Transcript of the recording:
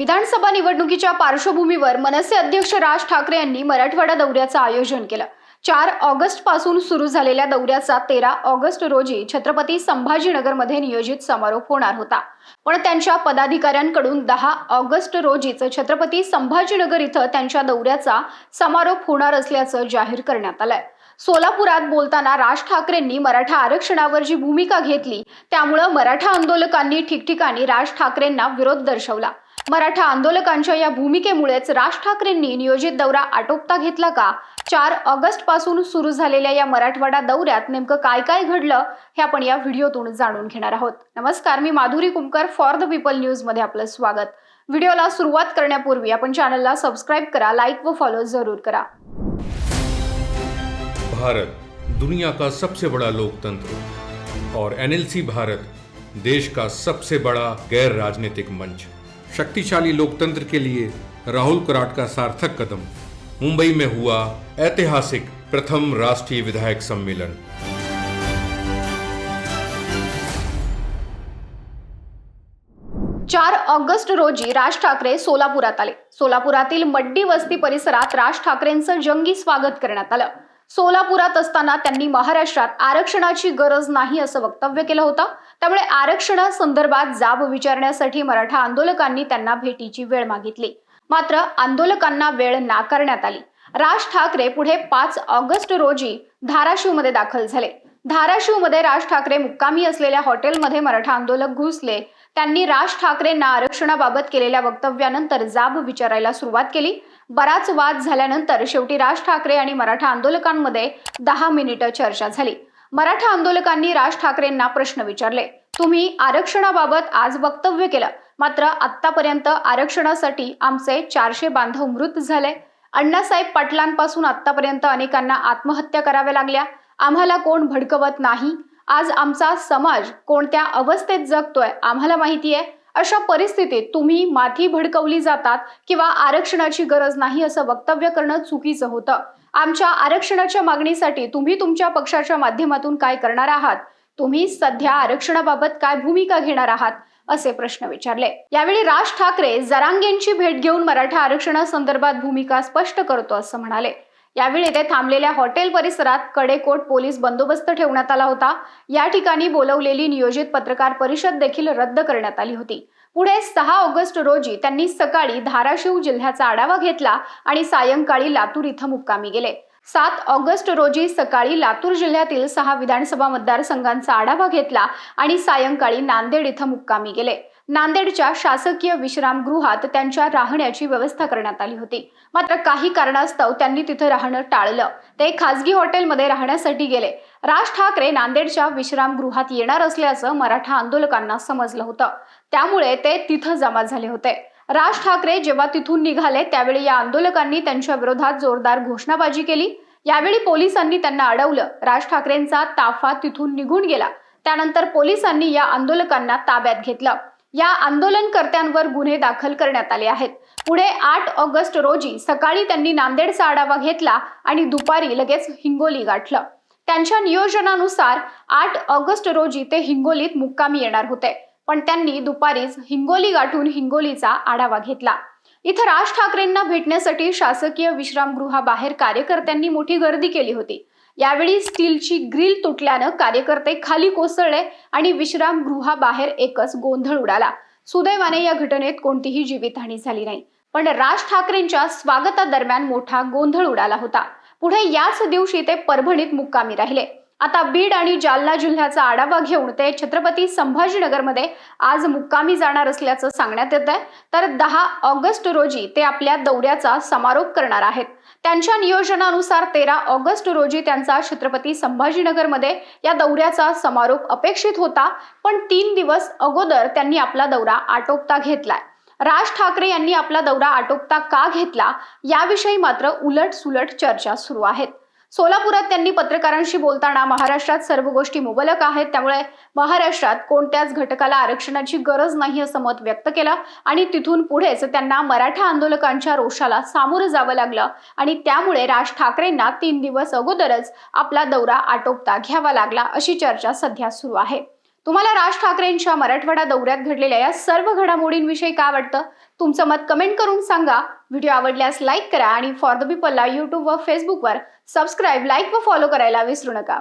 विधानसभा निवडणुकीच्या पार्श्वभूमीवर मनसे अध्यक्ष राज ठाकरे यांनी मराठवाडा दौऱ्याचं आयोजन केलं। 4 ऑगस्ट पासून सुरू झालेल्या दौऱ्याचा 13 ऑगस्ट रोजी छत्रपती संभाजीनगरमध्ये नियोजित समारोप होणार होता, पण त्यांच्या पदाधिकाऱ्यांकडून 10 ऑगस्ट रोजीच छत्रपती संभाजीनगर इथं त्यांच्या दौऱ्याचा समारोप होणार असल्याचं जाहीर करण्यात आलंय। सोलापुरात बोलताना राज ठाकरेंनी मराठा आरक्षणावर जी भूमिका घेतली त्यामुळे मराठा आंदोलकांनी ठिकठिकाणी राज ठाकरेंना विरोध दर्शवला। मराठा आंदोलकांच्या या भूमिकेमुळेच राज ठाकरेंनी नियोजित दौरा आटोपता घेतला का? 4 ऑगस्ट पासून सुरू झालेल्या या मराठवाडा दौऱ्यात नेमकं काय काय घडलं हे आपण या व्हिडिओतून जाणून घेणार आहोत। नमस्कार, मी Madhuri Kumkar, for the people news मध्ये आपलं स्वागत। व्हिडिओला सुरुवात करण्यापूर्वी आपण चॅनलला सबस्क्राइब करा, लाईक व फॉलो जरूर करा। भारत दुनिया का सबसे बड़ा लोकतंत्र और एनएलसी भारत देश का सबसे बड़ा गैर राजनीतिक मंच। शक्तिशाली लोकतंत्र के लिए राहुल कराट का सार्थक कदम। मुंबई में हुआ ऐतिहासिक प्रथम राष्ट्रीय विधायक सम्मेलन। चार ऑगस्ट रोजी राज ठाकरे सोलापुरात आले। सोलापुरातील मड्डी वस्ती परिसरात राज ठाकरेंचं जंगी स्वागत करण्यात आलं। सोलापुरात असताना त्यांनी महाराष्ट्रात आरक्षणाची गरज नाही असं वक्तव्य केलं होतं, त्यामुळे आरक्षणासंदर्भात जाब विचारण्यासाठी मराठा आंदोलकांनी त्यांना भेटीची वेळ मागितली, मात्र आंदोलकांना वेळ नाकारण्यात आली। राज ठाकरे पुढे 5 ऑगस्ट रोजी धाराशिवमध्ये दाखल झाले। धाराशिवमध्ये राज ठाकरे मुक्कामी असलेल्या हॉटेलमध्ये मराठा आंदोलक घुसले। त्यांनी राज ठाकरेंना आरक्षणाबाबत केलेल्या वक्तव्यानंतर जाब विचारायला सुरुवात केली। बराच वाद झाल्यानंतर शेवटी राज ठाकरे आणि मराठा आंदोलकांमध्ये 10 मिनिटं चर्चा झाली। मराठा आंदोलकांनी राज ठाकरेंना प्रश्न विचारले, तुम्ही आरक्षणाबाबत आज वक्तव्य केलं, मात्र आतापर्यंत आरक्षणासाठी आमचे 400 बांधव मृत झाले। अण्णासाहेब पाटलांपासून आतापर्यंत अनेकांना आत्महत्या कराव्या लागल्या। आम्हाला कोण भडकवत नाही। आज आमचा समाज कोणत्या अवस्थेत जगतोय आम्हाला माहिती आहे। अशा परिस्थितीत तुम्ही माथी भडकवली जातात किंवा आरक्षणाची गरज नाही असं वक्तव्य करणं चुकीचं होतं। आमच्या आरक्षणाच्या मागणीसाठी तुम्ही तुमच्या पक्षाच्या माध्यमातून काय करणार आहात? तुम्ही सध्या आरक्षणाबाबत काय भूमिका घेणार आहात असे प्रश्न विचारले। यावेळी राज ठाकरे जरांगेंची भेट घेऊन मराठा आरक्षणासंदर्भात भूमिका स्पष्ट करतो असं म्हणाले। यावेळी ते थांबलेल्या हॉटेल परिसरात कडेकोट पोलीस बंदोबस्त ठेवण्यात आला होता। या ठिकाणी बोलवलेली नियोजित पत्रकार परिषद देखील रद्द करण्यात आली होती। पुढे 6 ऑगस्ट रोजी त्यांनी सकाळी धाराशिव जिल्ह्याचा आढावा घेतला आणि सायंकाळी लातूर इथं मुक्कामी गेले। 7 ऑगस्ट रोजी सकाळी लातूर जिल्ह्यातील 6 विधानसभा मतदारसंघांचा आढावा घेतला आणि सायंकाळी नांदेड इथं मुक्कामी गेले। नांदेडच्या शासकीय विश्रामगृहात त्यांच्या राहण्याची व्यवस्था करण्यात आली होती, मात्र काही कारणास्तव त्यांनी तिथे राहणं टाळलं। ते खासगी हॉटेलमध्ये राहण्यासाठी गेले। राज ठाकरे नांदेडच्या विश्रामगृहात येणार असल्याचं मराठा आंदोलकांना समजलं होतं, त्यामुळे ते तिथं जमा झाले होते। राज ठाकरे जेव्हा तिथून निघाले त्यावेळी या आंदोलकांनी त्यांच्या विरोधात जोरदार घोषणाबाजी केली। यावेळी पोलिसांनी त्यांना अडवलं। राज ठाकरेंचा ताफा तिथून निघून गेला। त्यानंतर पोलिसांनी या आंदोलकांना ताब्यात घेतलं। या आंदोलनकर्त्यांवर गुन्हे दाखल करण्यात आले आहेत। पुढे 8 ऑगस्ट रोजी सकाळी त्यांनी नांदेडचा आढावा घेतला आणि दुपारी लगेच हिंगोली गाठलं। त्यांच्या नियोजनानुसार 8 ऑगस्ट रोजी ते हिंगोलीत मुक्कामी येणार होते, पण त्यांनी दुपारीच हिंगोली गाठून हिंगोलीचा आढावा घेतला। इथं राज ठाकरेंना भेटण्यासाठी शासकीय विश्रामगृहाबाहेर कार्यकर्त्यांनी मोठी गर्दी केली होती। यावेळी स्टीलची ग्रिल तुटल्यानं कार्यकर्ते खाली कोसळले आणि विश्रामगृहाबाहेर एकच गोंधळ उडाला। सुदैवाने या घटनेत कोणतीही जीवितहानी झाली नाही, पण राज ठाकरेंच्या स्वागतादरम्यान मोठा गोंधळ उडाला होता। पुढे याच दिवशी ते परभणीत मुक्कामी राहिले। आता बीड आणि जालना जिल्ह्याचा आढावा घेऊन ते छत्रपती संभाजीनगरमध्ये आज मुक्कामी जाणार असल्याचं सांगण्यात येतंय। तर 10 ऑगस्ट रोजी ते आपल्या दौऱ्याचा समारोप करणार आहेत। त्यांच्या नियोजनानुसार 13 ऑगस्ट रोजी त्यांचा छत्रपती संभाजीनगरमध्ये या दौऱ्याचा समारोप अपेक्षित होता, पण 3 दिवस अगोदर त्यांनी आपला दौरा आटोपता घेतलाय। राज ठाकरे यांनी आपला दौरा आटोपता का घेतला याविषयी मात्र उलट-सुलट चर्चा सुरू आहेत। सोलापुरात त्यांनी पत्रकारांशी बोलताना महाराष्ट्रात सर्व गोष्टी मुबलक आहेत, त्यामुळे महाराष्ट्रात कोणत्याच घटकाला आरक्षणाची गरज नाही असं मत व्यक्त केलं आणि तिथून पुढेच त्यांना मराठा आंदोलकांच्या रोषाला सामोरं जावं लागलं आणि त्यामुळे राज ठाकरेंना 3 दिवस अगोदरच आपला दौरा आटोपता घ्यावा लागला अशी चर्चा सध्या सुरू आहे। तुम्हाला राज ठाकरेंच्या मराठवाडा दौऱ्यात घडलेल्या या सर्व घडामोडींविषयी काय वाटतं? तुमचं मत कमेंट करून सांगा. व्हिडिओ आवडल्यास लाईक करा आणि फॉर द पीपलला यूट्यूब व फेसबुकवर सबस्क्राईब, लाईक व फॉलो करायला विसरू नका.